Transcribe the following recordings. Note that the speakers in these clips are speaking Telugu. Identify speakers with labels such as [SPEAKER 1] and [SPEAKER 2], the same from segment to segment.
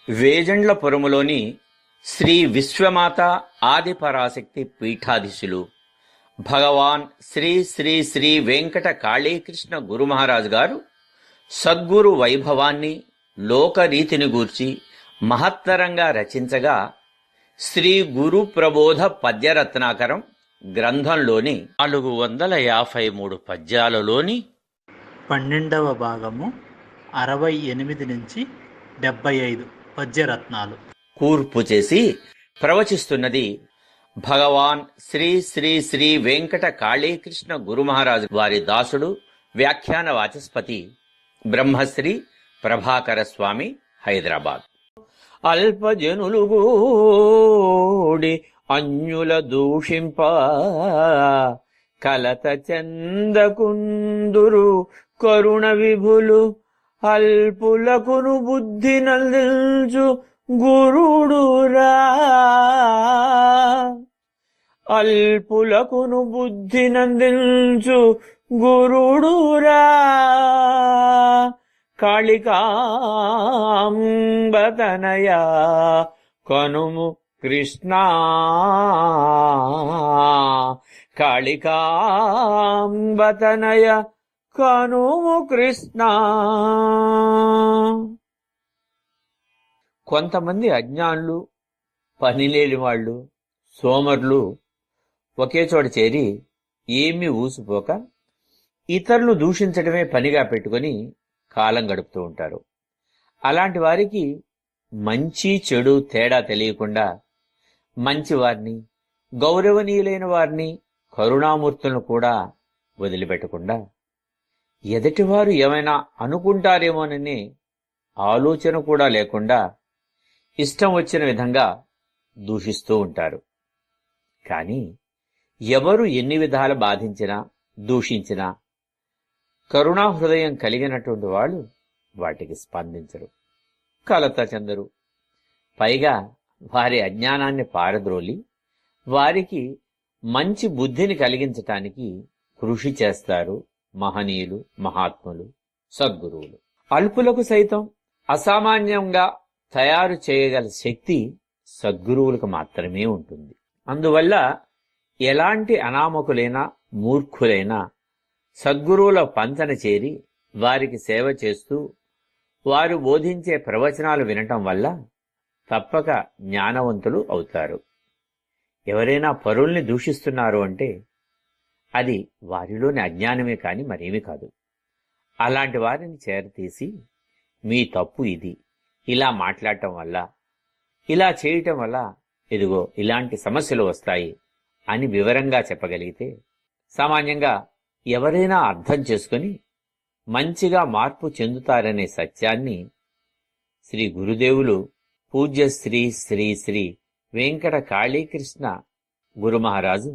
[SPEAKER 1] వేజండ్లపురములోని శ్రీ విశ్వమాత ఆదిపరాశక్తి పీఠాధీశులు భగవాన్ శ్రీ శ్రీ శ్రీ వెంకట కాళీకృష్ణ గురుమహారాజు గారు సద్గురు వైభవాన్ని లోకరీతిని గూర్చి మహత్తరంగా రచించగా శ్రీ గురు ప్రబోధ పద్యరత్నాకరం గ్రంథంలోని 453 పద్యాలలోని
[SPEAKER 2] 12వ భాగము 68 నుంచి 75 పద్యరత్నాలు
[SPEAKER 1] కూర్పు చేసి ప్రవచిస్తున్నది భగవాన్ శ్రీ శ్రీ శ్రీ వెంకట కాళీకృష్ణ గురుమహారాజు వారి దాసుడు వ్యాఖ్యాన వాచస్పతి బ్రహ్మశ్రీ ప్రభాకర స్వామి, హైదరాబాద్. అల్పజనులు గూడి అన్యుల దూషింప కలత చందకుందురు కరుణ విభులు అల్పులకును బుద్ధి నందించు గురుడురా. అల్పులకును బుద్ధి నందించు గురుడురా. కాళికాంబతనయ కనుము కృష్ణ. కాళికాంబతనయ కనుము కృష్ణ. కొంతమంది అజ్ఞానులు, పనిలేని వాళ్ళు, సోమరులు ఒకే చోట చేరి ఏమీ ఊసిపోక ఇతరులు దూషించడమే పనిగా పెట్టుకుని కాలం గడుపుతూ ఉంటారు. అలాంటి వారికి మంచి చెడు తేడా తెలియకుండా మంచివారిని, గౌరవనీయులైన వారిని, కరుణామూర్తులను కూడా వదిలిపెట్టకుండా ఎదుటివారు ఏమైనా అనుకుంటారేమోననే ఆలోచన కూడా లేకుండా ఇష్టం వచ్చిన విధంగా దూషిస్తూ ఉంటారు. కానీ ఎవరు ఎన్ని విధాలు బాధించినా, దూషించినా కరుణా హృదయం కలిగినటువంటి వాళ్ళు వాటికి స్పందించరు, కలత చెందరు. పైగా వారి అజ్ఞానాన్ని పారద్రోలి వారికి మంచి బుద్ధిని కలిగించటానికి కృషి చేస్తారు మహనీయులు, మహాత్ములు, సద్గురువులు. అల్పులకు సైతం అసామాన్యంగా తయారు చేయగల శక్తి సద్గురువులకు మాత్రమే ఉంటుంది. అందువల్ల ఎలాంటి అనామకులైనా, మూర్ఖులైనా సద్గురువుల పంచన చేరి వారికి సేవ చేస్తూ వారు బోధించే ప్రవచనాలు వినటం వల్ల తప్పక జ్ఞానవంతులు అవుతారు. ఎవరైనా పరుల్ని దూషిస్తున్నారు అంటే అది వారిలోని అజ్ఞానమే కాని మరేమీ కాదు. అలాంటి వారిని చేరతీసి మీ తప్పు ఇది, ఇలా మాట్లాడటం వల్ల, ఇలా చేయటం వల్ల ఇదిగో ఇలాంటి సమస్యలు వస్తాయి అని వివరంగా చెప్పగలిగితే సామాన్యంగా ఎవరైనా అర్థం చేసుకుని మంచిగా మార్పు చెందుతారనే సత్యాన్ని శ్రీ గురుదేవులు పూజ్య శ్రీ శ్రీ శ్రీ వెంకట కాళీకృష్ణ గురుమహారాజు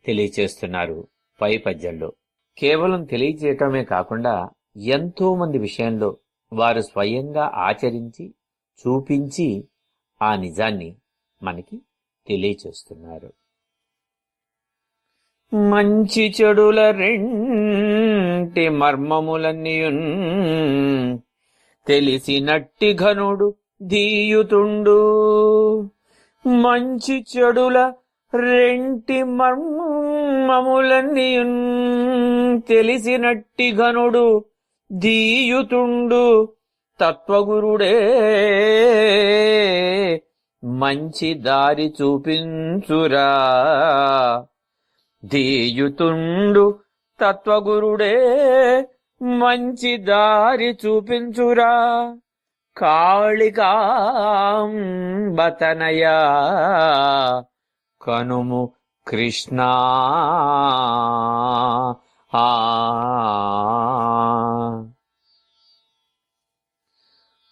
[SPEAKER 1] తెలియచేస్తున్నారు పై పద్యంలో. కేవలం తెలియచేయటమే కాకుండా ఎంతో మంది విషయంలో వారు స్వయంగా ఆచరించి చూపించి ఆ నిజాన్ని మనకి తెలియచేస్తున్నారు. మంచి చెడుల రెంటి మర్మములన్నీయున్ తెలిసినట్టి ఘనుడు ధీయుతుండు. మంచి చెడుల రెంటి మర్మములన్నీయున్ తెలిసినట్టి ఘనుడు ధీయుతుండు. తత్వగురుడే మంచి దారి చూపించురా. ధీయుతుండు తత్వగురుడే మంచి దారి చూపించురా. కాళికాంబతనయ కనుము కృష్ణ.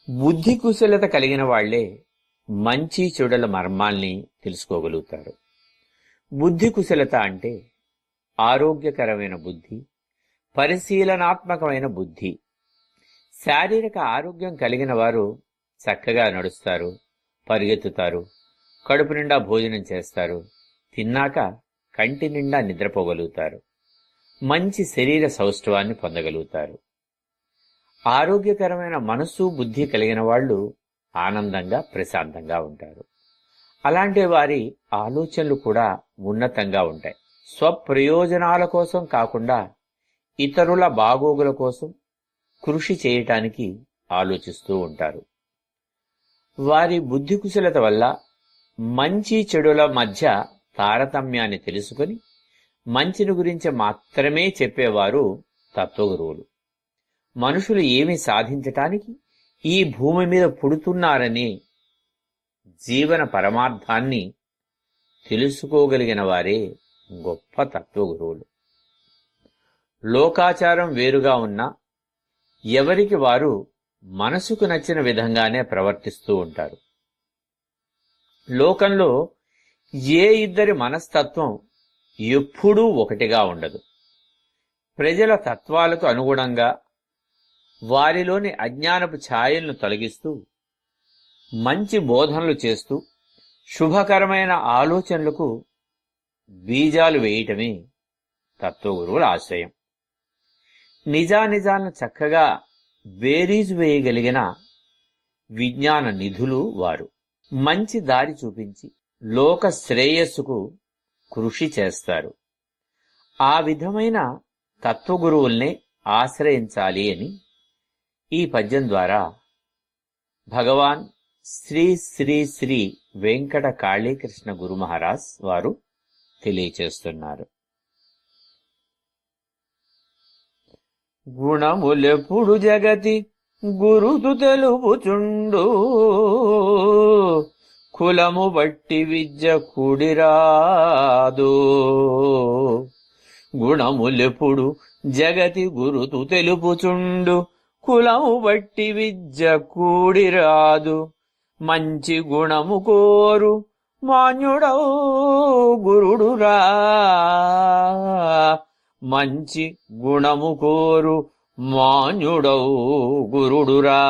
[SPEAKER 1] బుద్ధి కుశలత కలిగిన వాళ్లే మంచి చెడుల మర్మాల్ని తెలుసుకోగలుగుతారు. బుద్ధి కుశలత అంటే ఆరోగ్యకరమైన బుద్ధి, పరిశీలనాత్మకమైన బుద్ధి. శారీరక ఆరోగ్యం కలిగిన వారు చక్కగా నడుస్తారు, పరిగెత్తుతారు, కడుపు నిండా భోజనం చేస్తారు, తిన్నాక కంటి నిండా నిద్రపోగలుగుతారు, మంచి శరీర సౌష్ఠవాన్ని పొందగలుగుతారు. ఆరోగ్యకరమైన మనస్సు, బుద్ధి కలిగిన వాళ్ళు ఆనందంగా ప్రశాంతంగా ఉంటారు. అలాంటి వారి ఆలోచనలు కూడా ఉన్నతంగా ఉంటాయి. స్వప్రయోజనాల కోసం కాకుండా ఇతరుల బాగోగుల కోసం కృషి చేయటానికి ఆలోచిస్తూ ఉంటారు. వారి బుద్ధి కుశలత వల్ల మంచి చెడుల మధ్య తారతమ్యాన్ని తెలుసుకొని మంచిని గురించి మాత్రమే చెప్పేవారు తత్వగురువులు. మనుషులు ఏమి సాధించటానికి ఈ భూమి మీద పుడుతున్నారనే జీవన పరమార్థాన్ని తెలుసుకోగలిగిన వారే గొప్ప తత్వగురువులు. లోకాచారం వేరుగా ఉన్నా ఎవరికి వారు మనసుకు నచ్చిన విధంగానే ప్రవర్తిస్తూ ఉంటారు. లోకంలో ఏ ఇద్దరి మనస్తత్వం ఎప్పుడూ ఒకటిగా ఉండదు. ప్రజల తత్వాలకు అనుగుణంగా వారిలోని అజ్ఞానపు ఛాయలను తొలగిస్తూ మంచి బోధనలు చేస్తూ శుభకరమైన ఆలోచనలకు బీజాలు వేయటమే తత్వగురువుల ఆశయం. నిజానిజాలను చక్కగా బేరీజు వేయగలిగిన విజ్ఞాన నిధులు వారు. మంచి దారి చూపించి లోక శ్రేయస్సుకు కృషి చేస్తారు. ఆ విధమైన తత్వగురువుల్నే ఆశ్రయించాలి అని ఈ పద్యం ద్వారా భగవాన్ శ్రీ శ్రీ శ్రీ వెంకట కాళీకృష్ణ గురు మహారాజ్ వారు తెలియచేస్తున్నారు. గుణములెప్పుడు జగతి గురుతు తెలుపుచుండు, కులము బట్టి విద్య కూడిరాదు. గుణములెప్పుడు జగతి గురుతు తెలుపుచుండు, కులము బట్టి విద్య కూడిరాదు. మంచి గుణము కోరు మాన్యుడవు గురుడురా, మంచి గుణము కోరు మాన్యుడవు గురుడురా.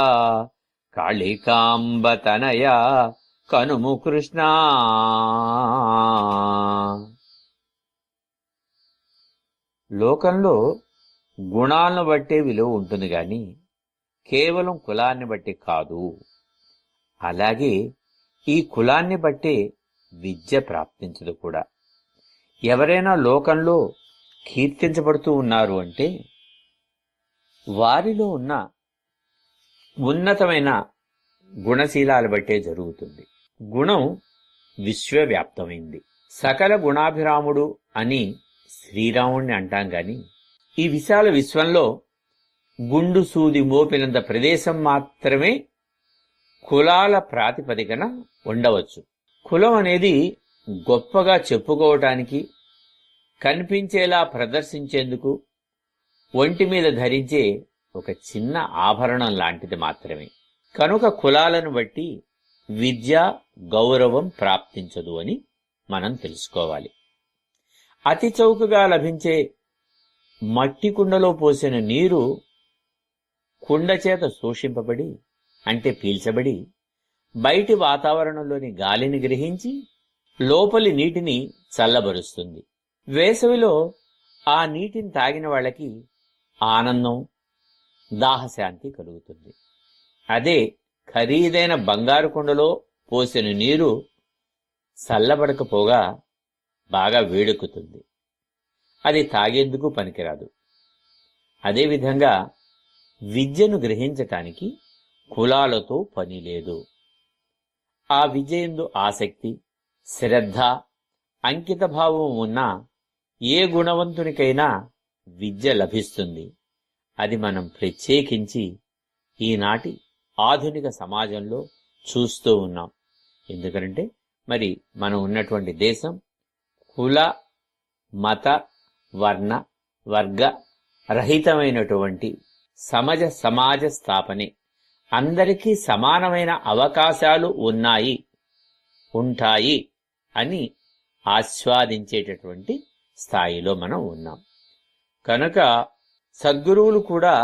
[SPEAKER 1] కాళికాంబ తనయ కనుము కృష్ణ. లోకంలో గుణాలను బట్టే విలువ ఉంటుంది గాని కేవలం కులాన్ని బట్టి కాదు. అలాగే ఈ కులాన్ని బట్టే విద్య ప్రాప్తించదు కూడా. ఎవరైనా లోకంలో కీర్తించబడుతూ ఉన్నారు అంటే వారిలో ఉన్న ఉన్నతమైన గుణశీలాలు బట్టే జరుగుతుంది. గుణం విశ్వవ్యాప్తమైంది. సకల గుణాభిరాముడు అని శ్రీరాముణ్ణి అంటాం గాని ఈ విశాల విశ్వంలో గుండు సూది మోపినంత ప్రదేశం మాత్రమే కులాల ప్రాతిపదికన ఉండవచ్చు. కులం అనేది గొప్పగా చెప్పుకోవటానికి, కనిపించేలా ప్రదర్శించేందుకు ఒంటి మీద ధరించే ఒక చిన్న ఆభరణం లాంటిది మాత్రమే. కనుక కులాలను బట్టి విద్య, గౌరవం ప్రాప్తించదు అని మనం తెలుసుకోవాలి. అతి చౌకగా లభించే మట్టి కుండలో పోసిన నీరు కుండ చేత శోషింపబడి అంటే పీల్చబడి బయటి వాతావరణంలోని గాలిని గ్రహించి లోపలి నీటిని చల్లబరుస్తుంది. వేసవిలో ఆ నీటిని తాగిన వాళ్ళకి ఆనందం, దాహశాంతి కలుగుతుంది. అదే ఖరీదైన బంగారు కుండలో పోసిన నీరు చల్లబడకపోగా బాగా వేడెక్కుతుంది. అది తాగేందుకు పనికిరాదు. అదేవిధంగా విద్యను గ్రహించటానికి కులాలతో పని లేదు. ఆ విద్య యందు ఆసక్తి, శ్రద్ధ, అంకితభావం ఉన్న ఏ గుణవంతునికైనా విద్య లభిస్తుంది. అది మనం ప్రత్యేకించి ఈనాటి ఆధునిక సమాజంలో చూస్తూ ఉన్నాం. ఎందుకంటే మరి మనం ఉన్నటువంటి దేశం కుల, మత, వర్ణ, వర్గ రహితమైనటువంటి సమాజ స్థాపనే. అందరికీ సమానమైన అవకాశాలు ఉంటాయి అని ఆస్వాదించేటటువంటి స్థాయిలో మనం ఉన్నాం. కనుక సద్గురువులు కూడా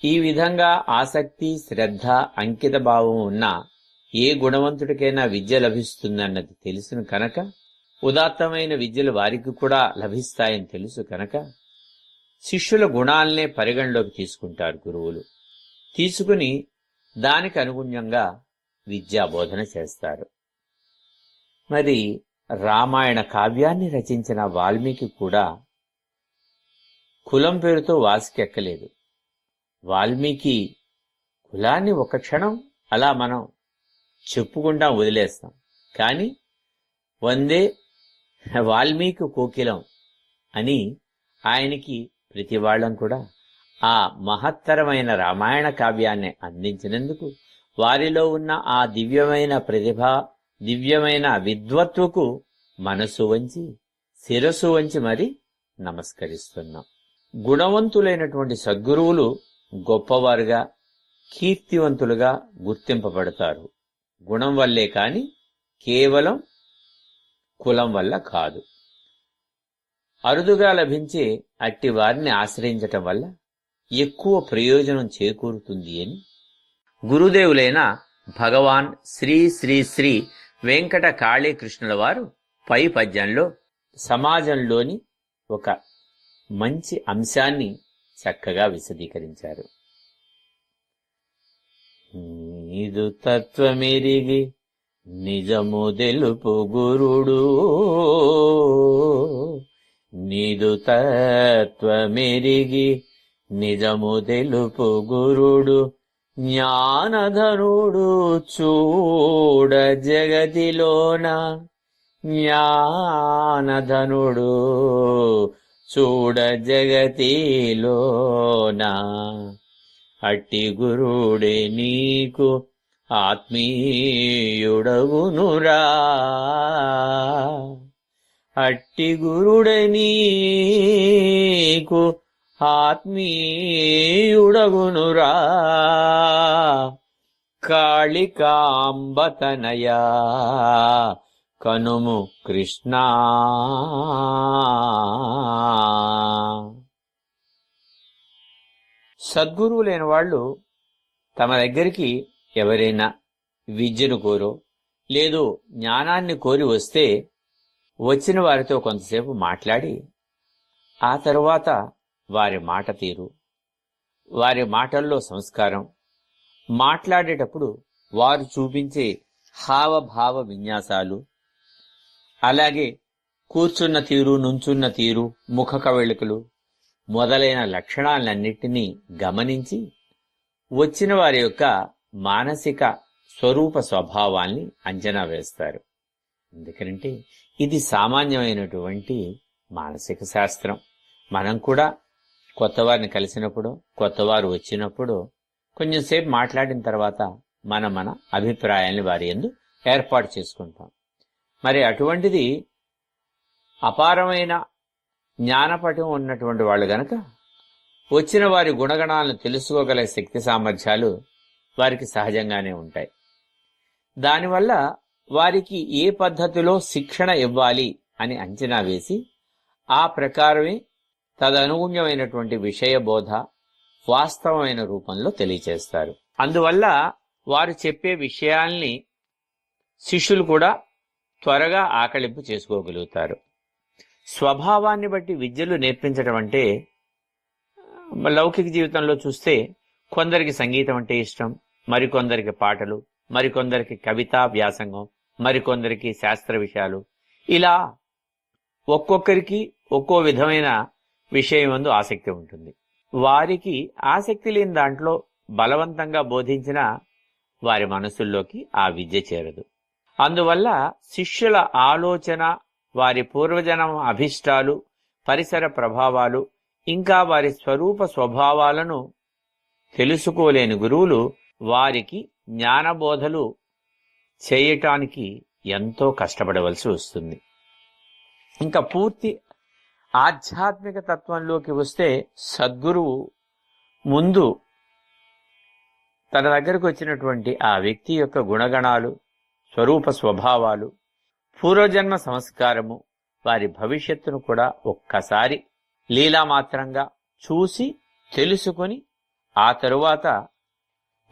[SPEAKER 1] ఈ విధంగా ఆసక్తి, శ్రద్ధ, అంకిత భావం ఉన్న ఏ గుణవంతుడికైనా విద్య లభిస్తుందన్నది తెలుసును కనుక, ఉదాత్తమైన విద్యలు వారికి కూడా లభిస్తాయని తెలుసు కనుక శిష్యుల గుణాలనే పరిగణలోకి తీసుకుంటారు గురువులు. తీసుకుని దానికి అనుగుణ్యంగా విద్యాబోధన చేస్తారు. మరి రామాయణ కావ్యాన్ని రచించిన వాల్మీకి కూడా కులం పేరుతో వాసికెక్కలేదు. వాల్మీకి కులాన్ని ఒక క్షణం అలా మనం చెప్పుకుంటా వదిలేస్తాం. కానీ వందే వాల్మీకి కోకిలం అని ఆయనకి ప్రతి వాళ్ళం కూడా ఆ మహత్తరమైన రామాయణ కావ్యాన్ని అందించినందుకు వారిలో ఉన్న ఆ దివ్యమైన ప్రతిభ, దివ్యమైన విద్వత్తుకు మనసు వంచి శిరస్సు వంచి మరి నమస్కరిస్తున్నాం. గుణవంతులైనటువంటి సద్గురువులు గొప్పవారుగా, కీర్తివంతులుగా గుర్తింపబడతారు. గుణం వల్లే కాని కేవలం కులం వల్ల కాదు. అరుదుగా లభించే అట్టి వారిని ఆశ్రయించటం వల్ల ఎక్కువ ప్రయోజనం చేకూరుతుంది అని గురుదేవులైన భగవాన్ శ్రీ శ్రీ శ్రీ వెంకట కాళీకృష్ణుల వారు పై పద్యంలో సమాజంలోని ఒక మంచి అంశాన్ని చక్కగా విశదీకరించారు. నీదు తత్వమెరిగి నిజము తెలుపు గురుడు, నీదు తత్వమెరిగి నిజము తెలుపు గురుడు, జ్ఞానధనుడు చూడ జగతిలోన, జ్ఞానధనుడు చూడ జగతిలోన, అట్టి గురుడే నీకు ఆత్మీయుడగునురా, అట్టి గురుడే నీకు ఆత్మీయుడగునురా, కాళికాంబతనయా కనుము కృష్ణ. సద్గురువులైన వాళ్ళు తమ దగ్గరికి ఎవరైనా విద్యను కోరో లేదు జ్ఞానాన్ని కోరి వస్తే వచ్చిన వారితో కొంతసేపు మాట్లాడి ఆ తరువాత వారి మాట తీరు, వారి మాటల్లో సంస్కారం, మాట్లాడేటప్పుడు వారు చూపించే హావభావ విన్యాసాలు, అలాగే కూర్చున్న తీరు, నుంచున్న తీరు, ముఖ కవళికలు మొదలైన లక్షణాలన్నిటినీ గమనించి వచ్చిన వారి యొక్క మానసిక స్వరూప స్వభావాల్ని అంచనా వేస్తారు. ఎందుకంటే ఇది సామాన్యమైనటువంటి మానసిక శాస్త్రం. మనం కూడా కొత్తవారిని కలిసినప్పుడు, కొత్తవారు వచ్చినప్పుడు కొంచెం సేపు మాట్లాడిన తర్వాత మన అభిప్రాయాల్ని వారి యందు ఏర్పాటు చేసుకుంటాం. మరి అటువంటిది అపారమైన జ్ఞానపటం ఉన్నటువంటి వాళ్ళు గనక వచ్చిన వారి గుణగణాలను తెలుసుకోగల శక్తి సామర్థ్యాలు వారికి సహజంగానే ఉంటాయి. దానివల్ల వారికి ఏ పద్ధతిలో శిక్షణ ఇవ్వాలి అని అంచనా వేసి ఆ ప్రకారమే తదనుగుణ్యమైనటువంటి విషయ బోధ వాస్తవమైన రూపంలో తెలియచేస్తారు. అందువల్ల వారు చెప్పే విషయాల్ని శిష్యులు కూడా త్వరగా ఆకళింపు చేసుకోగలుగుతారు. స్వభావాన్ని బట్టి విద్యలు నేర్పించడం అంటే లౌకిక జీవితంలో చూస్తే కొందరికి సంగీతం అంటే ఇష్టం, మరికొందరికి పాటలు, మరికొందరికి కవితా వ్యాసంగం, మరికొందరికి శాస్త్ర విషయాలు, ఇలా ఒక్కొక్కరికి ఒక్కో విధమైన విషయం యందు ఆసక్తి ఉంటుంది. వారికి ఆసక్తి లేని దాంట్లో బలవంతంగా బోధించిన వారి మనసుల్లోకి ఆ విద్య చేరదు. అందువల్ల శిష్యుల ఆలోచన, వారి పూర్వజన్మ అభిష్టాలు, పరిసర ప్రభావాలు, ఇంకా వారి స్వరూప స్వభావాలను తెలుసుకోలేని గురువులు వారికి జ్ఞానబోధలు చేయటానికి ఎంతో కష్టపడవలసి వస్తుంది. ఇంకా పూర్తి ఆధ్యాత్మిక తత్వంలోకి వస్తే సద్గురువు ముందు తన దగ్గరకు వచ్చినటువంటి ఆ వ్యక్తి యొక్క గుణగణాలు, స్వరూప స్వభావాలు, పూర్వజన్మ సంస్కారము, వారి భవిష్యత్తును కూడా ఒక్కసారి లీలామాత్రంగా చూసి తెలుసుకొని ఆ తరువాత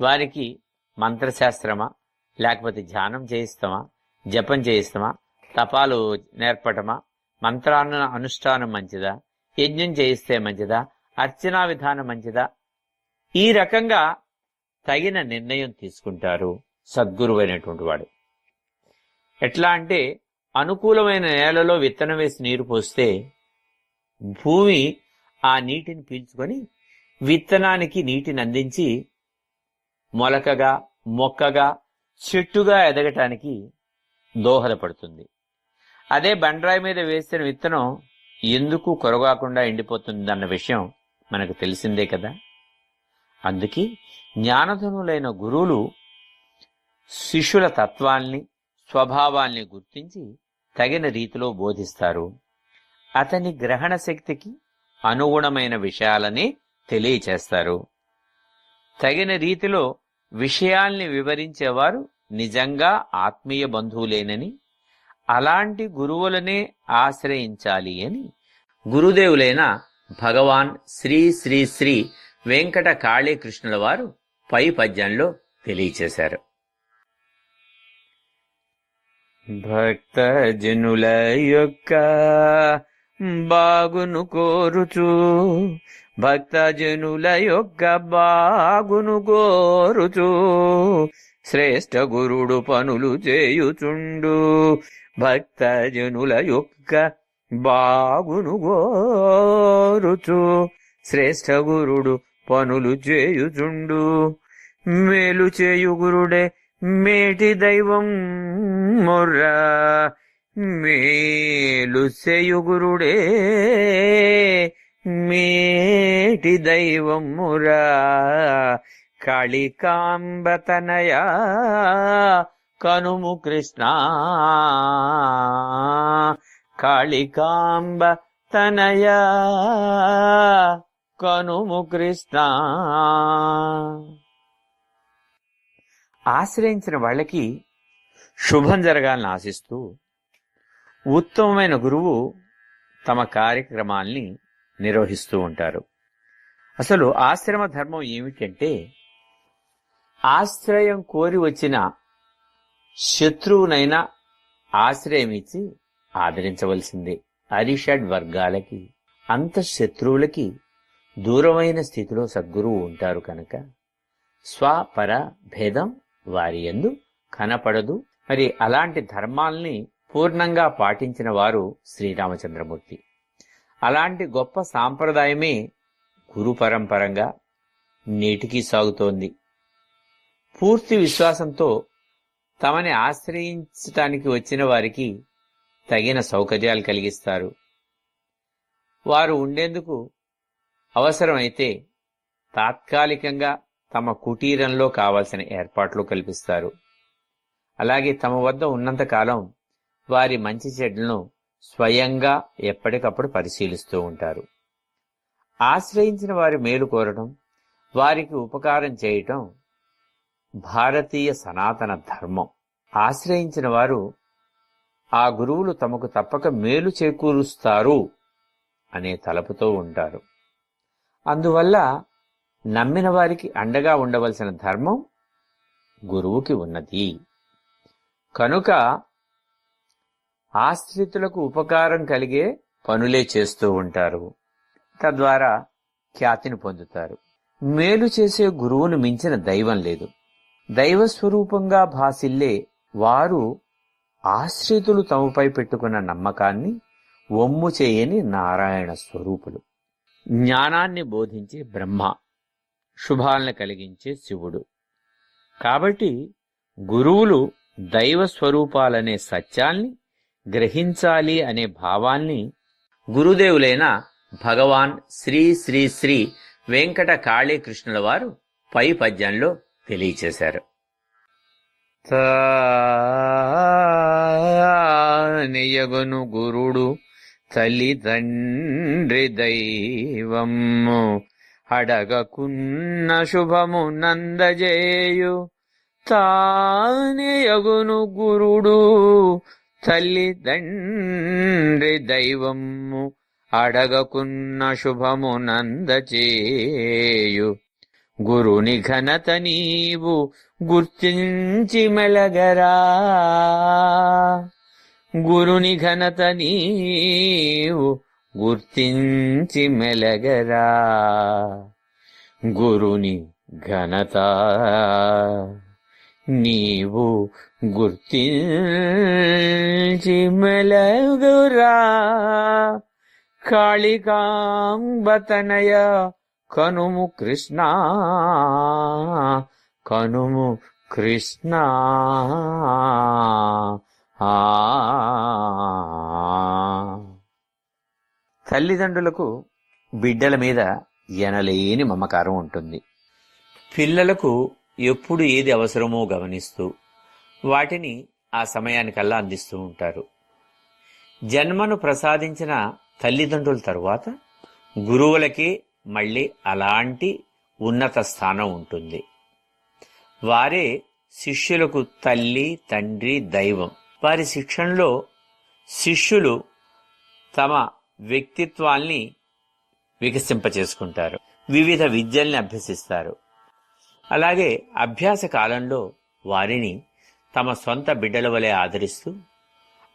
[SPEAKER 1] వారికి మంత్రశాస్త్రమా, లేకపోతే ధ్యానం చేయిస్తామా, జపం చేయిస్తామా, తపాలు నేర్పటమా, మంత్రాన్న అనుష్ఠానం మంచిదా, యజ్ఞం చేయిస్తే మంచిదా, అర్చనా విధానం మంచిదా, ఈ రకంగా తగిన నిర్ణయం తీసుకుంటారు సద్గురువైనటువంటి వాడు. ఎట్లా అంటే, అనుకూలమైన నేలలో విత్తనం వేసి నీరు పోస్తే భూమి ఆ నీటిని పీల్చుకొని విత్తనానికి నీటిని అందించి మొలకగా, మొక్కగా, చెట్టుగా ఎదగటానికి దోహదపడుతుంది. అదే బండరాయి మీద వేసిన విత్తనం ఎందుకు కొరగాకుండా ఎండిపోతుందన్న విషయం మనకు తెలిసిందే కదా. అందుకే జ్ఞానధనులైన గురువులు శిష్యుల తత్వాల్ని, స్వభావాల్ని గుర్తించి తగిన రీతిలో బోధిస్తారు. అతని గ్రహణ శక్తికి అనుగుణమైన విషయాలని తెలియచేస్తారు. తగిన రీతిలో విషయాల్ని వివరించేవారు నిజంగా ఆత్మీయ బంధువులేనని, అలాంటి గురువులనే ఆశ్రయించాలి అని గురుదేవులైన భగవాన్ శ్రీ శ్రీ శ్రీ వెంకట కాళీకృష్ణుల వారు పై పద్యంలో తెలియచేశారు. భక్తజనుల యొక్క బాగును కోరుచు, భక్తజనుల యొక్క బాగును కోరుచు, శ్రేష్ఠ గురుడు పనులు చేయుచుండు. భక్తజనుల యొక్క బాగును కోరుచు, శ్రేష్ఠ గురుడు పనులు చేయుచుండు. మేలు చేయు గురుడే మేటి దైవం మొర్రా, మేలు చేయు గురుడే మేటి దైవం మొర్రా. కాళికాంబతనయ కనుము కృష్ణ, కాళికాంబ తనయ కనుము కృష్ణ. ఆశ్రయించిన వాళ్ళకి శుభం జరగాలని ఆశిస్తూ ఉత్తమమైన గురువు తమ కార్యక్రమాల్ని నిర్వహిస్తూ ఉంటారు. అసలు ఆశ్రమ ధర్మం ఏమిటంటే, ఆశ్రయం కోరి వచ్చిన శత్రువునైనా ఆశ్రయం ఇచ్చి ఆదరించవలసిందే. అరిషడ్ వర్గాలకి, అంతఃశత్రువులకి దూరమైన స్థితిలో సద్గురువు ఉంటారు కనుక స్వపర భేదం వారి యందు కనపడదు. మరి అలాంటి ధర్మాల్ని పూర్ణంగా పాటించిన వారు శ్రీరామచంద్రమూర్తి. అలాంటి గొప్ప సాంప్రదాయమే గురు పరంపరంగా నేటికీ సాగుతోంది. పూర్తి విశ్వాసంతో తమని ఆశ్రయించటానికి వచ్చిన వారికి తగిన సౌకర్యాలు కలిగిస్తారు. వారు ఉండేందుకు అవసరమైతే తాత్కాలికంగా తమ కుటీరంలో కావాల్సిన ఏర్పాట్లు కల్పిస్తారు. అలాగే తమ వద్ద ఉన్నంతకాలం వారి మంచి చెడ్లను స్వయంగా ఎప్పటికప్పుడు పరిశీలిస్తూ ఉంటారు. ఆశ్రయించిన వారి మేలు కోరటం, వారికి ఉపకారం చేయటం భారతీయ సనాతన ధర్మం. ఆశ్రయించిన వారు ఆ గురువులు తమకు తప్పక మేలు చేకూరుస్తారు అనే తలపుతో ఉంటారు. అందువల్ల నమ్మిన వారికి అండగా ఉండవలసిన ధర్మం గురువుకి ఉన్నది. కనుక ఆశ్రితులకు ఉపకారం కలిగే పనులే చేస్తూ ఉంటారు. తద్వారా ఖ్యాతిని పొందుతారు. మేలు చేసే గురువును మించిన దైవం లేదు. దైవస్వరూపంగా భాసిల్లే వారు ఆశ్రితులు తమపై పెట్టుకున్న నమ్మకాన్ని వమ్ము చేయని నారాయణ స్వరూపులు. జ్ఞానాన్ని బోధించే బ్రహ్మ, శుభాలను కలిగించే శివుడు. కాబట్టి గురువులు దైవ స్వరూపాలనే సత్యాల్ని గ్రహించాలి అనే భావాన్ని గురుదేవులైన భగవాన్ శ్రీ శ్రీ శ్రీ వెంకట కాళీకృష్ణుల వారు పై పద్యంలో తెలియచేశారు. తానియగును గురుడు తల్లిదండ్రి దైవము, అడగకున్న శుభము నందజేయు. తానియగును గురుడు తల్లిదండ్రి దైవము, అడగకున్న శుభము నందచేయు. గురుని ఘనత నీవు గుర్తించి మెలగరా, గురుని ఘనత నీవు గుర్తించి మెలగరా. గురుని ఘనత నీవు గుర్తించి మెలగురా కాళికాంబతనయ కనుము కృష్ణ కనుము కృష్ణ. తల్లిదండ్రులకు బిడ్డల మీద ఎనలేని మమకారం ఉంటుంది. పిల్లలకు ఎప్పుడు ఏది అవసరమో గమనిస్తూ వాటిని ఆ సమయానికల్లా అందిస్తూ ఉంటారు. జన్మను ప్రసాదించిన తల్లిదండ్రుల తరువాత గురువులకే మళ్ళీ అలాంటి ఉన్నత స్థానం ఉంటుంది. వారే శిష్యులకు తల్లి, తండ్రి, దైవం. వారి శిక్షణలో శిష్యులు తమ వ్యక్తిత్వాల్ని వికసింపచేసుకుంటారు, వివిధ విద్యల్ని అభ్యసిస్తారు. అలాగే అభ్యాస కాలంలో వారిని తమ సొంత బిడ్డల వలె ఆదరిస్తూ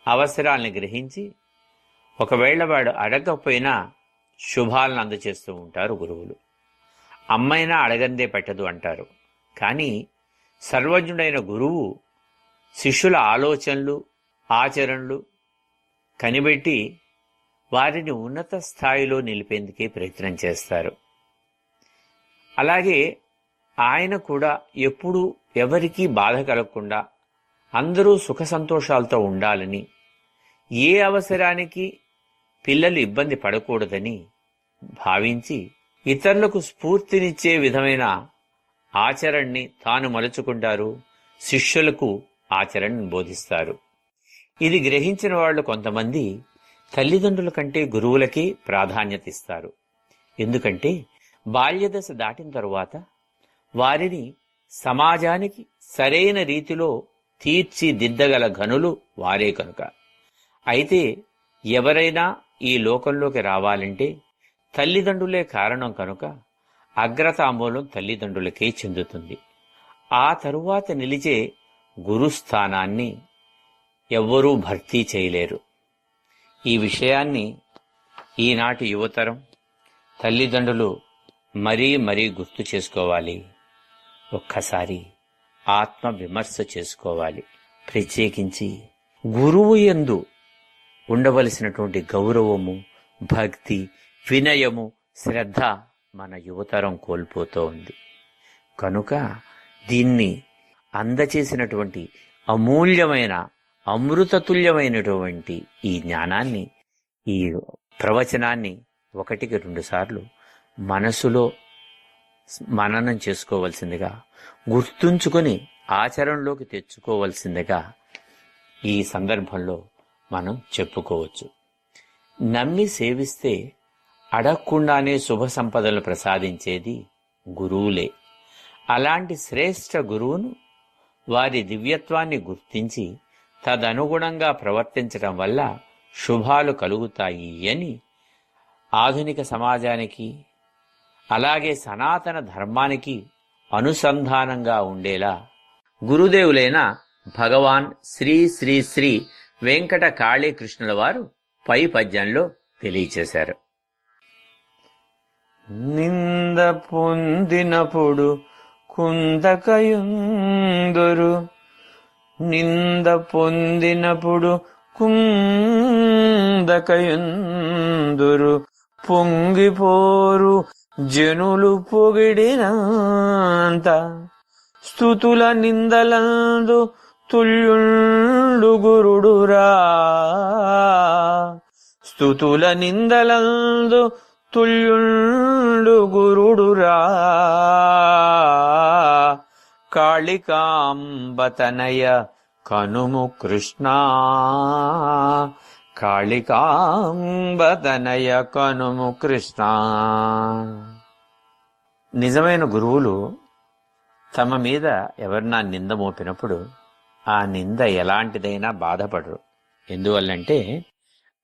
[SPEAKER 1] అవసరాల్ని గ్రహించి ఒకవేళ వాడు అడగకపోయినా శుభాలను అందచేస్తూ ఉంటారు గురువులు. అమ్మైనా అడగందే పెట్టదు అంటారు. కానీ సర్వజ్ఞుడైన గురువు శిష్యుల ఆలోచనలు, ఆచరణలు కనిపెట్టి వారిని ఉన్నత స్థాయిలో నిలిపేందుకే ప్రయత్నం చేస్తారు. అలాగే ఆయన కూడా ఎప్పుడూ ఎవరికీ బాధ కలగకుండా అందరూ సుఖ సంతోషాలతో ఉండాలని, ఏ అవసరానికి పిల్లలు ఇబ్బంది పడకూడదని భావించి ఇతరులకు స్ఫూర్తినిచ్చే విధమైన ఆచరణని తాను మలుచుకుంటారు, శిష్యులకు ఆచరణని బోధిస్తారు. ఇది గ్రహించిన వాళ్ళు కొంతమంది తల్లిదండ్రుల కంటే గురువులకే ప్రాధాన్యత ఇస్తారు. ఎందుకంటే బాల్యదశ దాటిన తరువాత వారిని సమాజానికి సరైన రీతిలో తీర్చిదిద్దగల ఘనులు వారే కనుక. అయితే ఎవరైనా ఈ లోకంలోకి రావాలంటే తల్లిదండ్రులే కారణం కనుక అగ్రతాంబూలం తల్లిదండ్రులకే చెందుతుంది. ఆ తరువాత నిలిచే గురుస్థానాన్ని ఎవ్వరూ భర్తీ చేయలేరు. ఈ విషయాన్ని ఈనాటి యువతరం తల్లిదండ్రులు మరీ మరీ గుర్తు చేసుకోవాలి. ఒక్కసారి ఆత్మ విమర్శ చేసుకోవాలి. ప్రత్యేకించి గురువు యందు ఉండవలసినటువంటి గౌరవము, భక్తి, వినయము, శ్రద్ధ మన యువతరం కోల్పోతూ ఉంది. కనుక దీన్ని అందచేసినటువంటి అమూల్యమైన అమృతతుల్యమైనటువంటి ఈ జ్ఞానాన్ని, ఈ ప్రవచనాన్ని 1-2 సార్లు మనసులో మననం చేసుకోవలసిందిగా, గుర్తుంచుకొని ఆచరణలోకి తెచ్చుకోవలసిందిగా ఈ సందర్భంలో మనం చెప్పుకోవచ్చు. నమ్మి సేవిస్తే అడగకుండానే శుభ సంపదలు ప్రసాదించేది గురువులే. అలాంటి శ్రేష్ఠ గురువును వారి దివ్యత్వాన్ని గుర్తించి తదనుగుణంగా ప్రవర్తించడం వల్ల శుభాలు కలుగుతాయి అని ఆధునిక సమాజానికి, అలాగే సనాతన ధర్మానికి అనుసంధానంగా ఉండేలా గురుదేవులైన భగవాన్ శ్రీ శ్రీ శ్రీ వెంకట కాళీకృష్ణుల వారు పై పద్యంలో తెలియచేశారు. నింద పొందినప్పుడు కుందకయుందురు, నింద పొందినప్పుడు కుందకయుందురు, పొంగిపోరు జనులు పొగిడినంత, స్తుతుల నిందలందు తుల్యుండు గురుడురా, స్తుతుల నిందలందు తుల్యుండు గురుడురా, కాళికాంబతనయ కనుము కృష్ణ, కాళికాంబతనయ కనుము కృష్ణ. నిజమైన గురువులు తమ మీద ఎవరన్నా నింద మోపినప్పుడు ఆ నింద ఎలాంటిదైనా బాధపడరు. ఎందువల్లంటే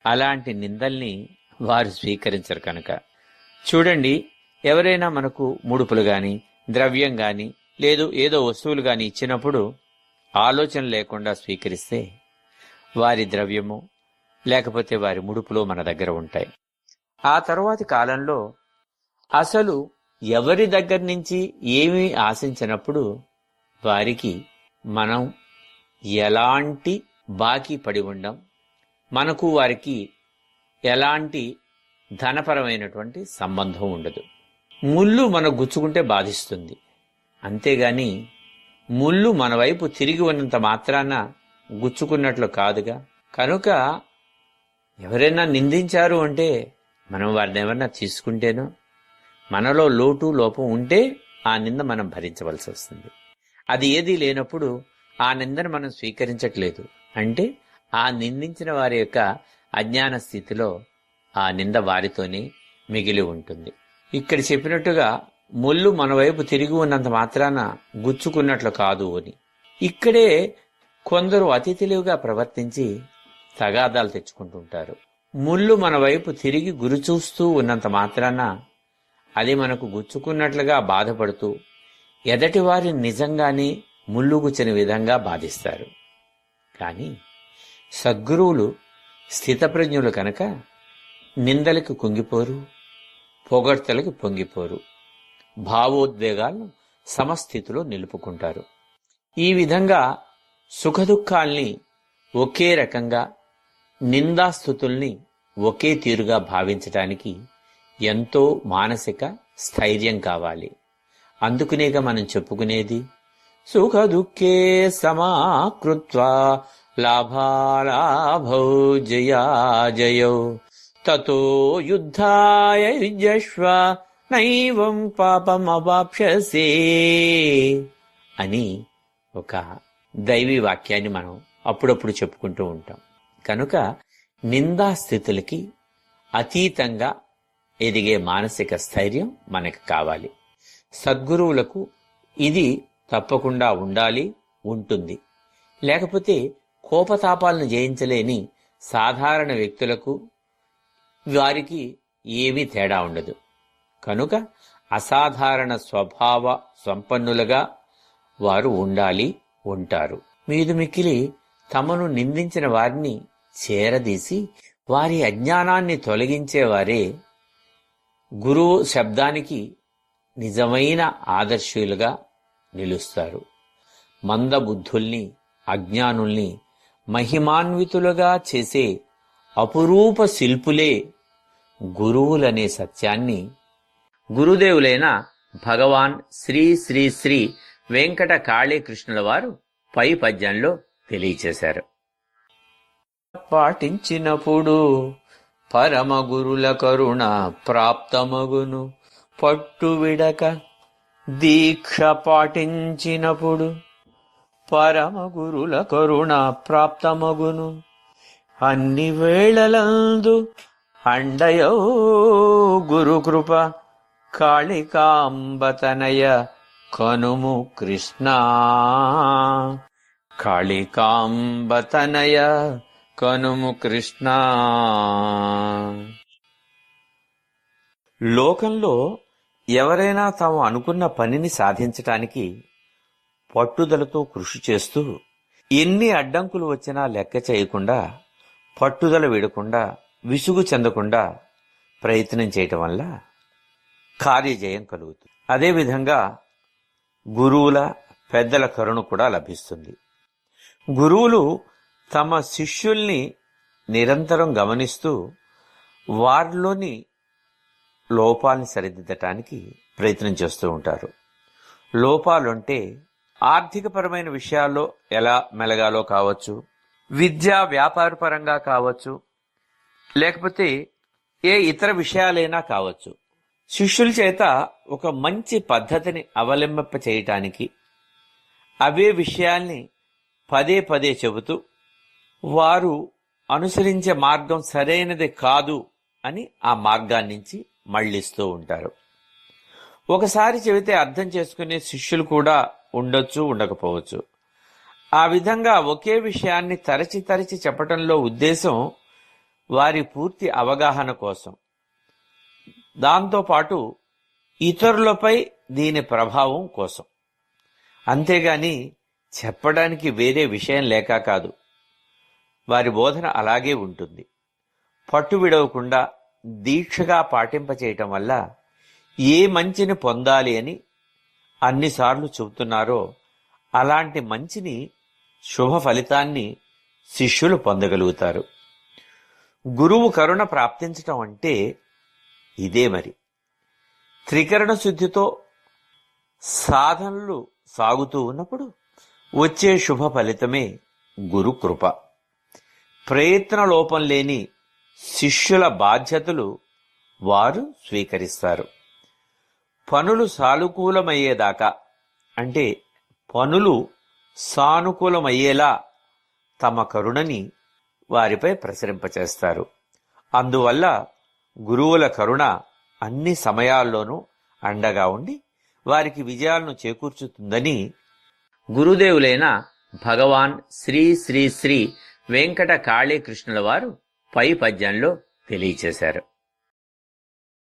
[SPEAKER 1] అలాంటి నిందల్ని వారు స్వీకరించరు కనుక. చూడండి, ఎవరైనా మనకు ముడుపులు గాని, ద్రవ్యం గాని, లేదు ఏదో వస్తువులు గాని ఇచ్చినప్పుడు ఆలోచన లేకుండా స్వీకరిస్తే వారి ద్రవ్యము లేకపోతే వారి ముడుపులు మన దగ్గర ఉంటాయి. ఆ తరువాతి కాలంలో అసలు ఎవరి దగ్గర నుంచి ఏమీ ఆశించినప్పుడు వారికి మనం ఎలాంటి బాకీ పడి ఉండం, మనకు వారికి ఎలాంటి ధనపరమైనటువంటి సంబంధం ఉండదు. ముళ్ళు మనకు గుచ్చుకుంటే బాధిస్తుంది, అంతేగాని ముళ్ళు మన వైపు తిరిగి ఉన్నంత మాత్రాన గుచ్చుకున్నట్లు కాదుగా. కనుక ఎవరైనా నిందించారు అంటే మనం వారిని ఎవరన్నా తీసుకుంటేనో, మనలో లోటు లోపం ఉంటే ఆ నింద మనం భరించవలసి వస్తుంది. అది ఏదీ లేనప్పుడు ఆ నిందను మనం స్వీకరించట్లేదు అంటే ఆ నిందించిన వారి యొక్క అజ్ఞాన స్థితిలో ఆ నింద వారితోనే మిగిలి ఉంటుంది. ఇక్కడ చెప్పినట్టుగా ముళ్ళు మన వైపు తిరిగి ఉన్నంత మాత్రాన గుచ్చుకున్నట్లు కాదు అని. ఇక్కడే కొందరు అతి తెలివిగా ప్రవర్తించి తగాదాలు తెచ్చుకుంటుంటారు. ముళ్ళు మన వైపు తిరిగి గురి చూస్తూ ఉన్నంత మాత్రాన అది మనకు గుచ్చుకున్నట్లుగా బాధపడుతూ ఎదటి వారిని నిజంగానే ముళ్ళు గుచ్చిన విధంగా బాధిస్తారు. కానీ సద్గురువులు స్థితప్రజ్ఞులు కనుక నిందలకు కుంగిపోరు, పొగడ్తలకు పొంగిపోరు, భావోద్వేగాలను సమస్థితిలో నిలుపుకుంటారు. ఈ విధంగా సుఖదుఖాల్ని ఒకే రకంగా, నిందాస్తుతుల్ని ఒకే తీరుగా భావించటానికి ఎంతో మానసిక స్థైర్యం కావాలి. అందుకునేగా మనం చెప్పుకునేది సుఖ దుఃఖే సమాకృత్వా లాభాలాభౌ జయాజయౌ తతో యుద్ధాయ యుజ్యశ్వ నైవం పాపమవాప్స్యసే అని ఒక దైవీ వాక్యాన్ని మనం అప్పుడప్పుడు చెప్పుకుంటూ ఉంటాం. కనుక నిందాస్థితులకి అతీతంగా ఎదిగే మానసిక స్థైర్యం మనకు కావాలి. సద్గురువులకు ఇది తప్పకుండా ఉండాలి, ఉంటుంది. లేకపోతే కోపతాపాలను జయించలేని సాధారణ వ్యక్తులకు వారికి ఏమీ తేడా ఉండదు. కనుక అసాధారణ స్వభావ సంపన్నులుగా వారు ఉండాలి, ఉంటారు. మీదు మిక్కిలి తమను నిందించిన వారిని చేరదీసి వారి అజ్ఞానాన్ని తొలగించేవారే గురువు శబ్దానికి నిజమైన ఆదర్శులుగా నిలుస్తారు. మందబుద్ధుల్ని, అజ్ఞానుల్ని మహిమాన్వితులుగా చేసే అపురూప శిల్పులే గురువులనే సత్యాన్ని గురుదేవులైన భగవాన్ శ్రీ శ్రీ శ్రీ వెంకట కాళీకృష్ణుల వారు పై పద్యంలో తెలియచేశారు. పాటించినప్పుడు పరమ గురుల కరుణ ప్రాప్తమగును, పట్టు విడక దీక్ష పాటించినప్పుడు పరమ గురుల కరుణ ప్రాప్తమగును, అన్ని వేళలందు అండయో గురుకృప కాళికాంబతనయ కనుము కృష్ణ, కాళికాంబతనయ కనుము కృష్ణ. లోకంలో ఎవరైనా తాము అనుకున్న పనిని సాధించటానికి పట్టుదలతో కృషి చేస్తూ ఎన్ని అడ్డంకులు వచ్చినా లెక్క చేయకుండా, పట్టుదల వీడకుండా, విసుగు చెందకుండా ప్రయత్నం చేయటం వల్ల కార్యజయం కలుగుతుంది. అదేవిధంగా గురువుల, పెద్దల కరుణ కూడా లభిస్తుంది. గురువులు తమ శిష్యుల్ని నిరంతరం గమనిస్తూ వారిలోని లోపాలని సరిదిద్దటానికి ప్రయత్నం చేస్తూ ఉంటారు. లోపాలుంటే ఆర్థికపరమైన విషయాల్లో ఎలా మెలగాలో కావచ్చు, విద్యా వ్యాపారపరంగా కావచ్చు, లేకపోతే ఏ ఇతర విషయాలైనా కావచ్చు. శిష్యుల చేత ఒక మంచి పద్ధతిని అవలంబింప చేయటానికి అవే విషయాల్ని పదే పదే చెబుతూ వారు అనుసరించే మార్గం సరైనది కాదు అని ఆ మార్గాన్నించి మళ్లిస్తూ ఉంటారు. ఒకసారి చెబితే అర్థం చేసుకునే శిష్యులు కూడా ఉండొచ్చు, ఉండకపోవచ్చు. ఆ విధంగా ఒకే విషయాన్ని తరచి తరచి చెప్పటంలో ఉద్దేశం వారి పూర్తి అవగాహన కోసం, దాంతోపాటు ఇతరులపై దీని ప్రభావం కోసం. అంతేగాని చెప్పడానికి వేరే విషయం లేక కాదు. వారి బోధన అలాగే ఉంటుంది. పట్టు విడవకుండా దీక్షగా పాటింపచేయటం వల్ల ఏ మంచిని పొందాలి అని అన్నిసార్లు చెబుతున్నారో అలాంటి మంచిని, శుభ ఫలితాన్ని శిష్యులు పొందగలుగుతారు. గురువు కరుణ ప్రాప్తించటం అంటే ఇదే మరి. త్రికరణ శుద్ధితో సాధనలు సాగుతూ ఉన్నప్పుడు వచ్చే శుభ ఫలితమే గురు కృప. ప్రయత్న లోపం లేని శిష్యుల బాధ్యతలు వారు స్వీకరిస్తారు. పనులు సానుకూలమయ్యేదాకా, అంటే పనులు సానుకూలమయ్యేలా తమ కరుణని వారిపై ప్రసరింపచేస్తారు. అందువల్ల గురువుల కరుణ అన్ని సమయాల్లోనూ అండగా ఉండి వారికి విజయాలను చేకూర్చుతుందని గురుదేవులైన భగవాన్ శ్రీ శ్రీ శ్రీ వెంకట కాళీకృష్ణుల వారు పై పద్యంలో తెలియచేశారు.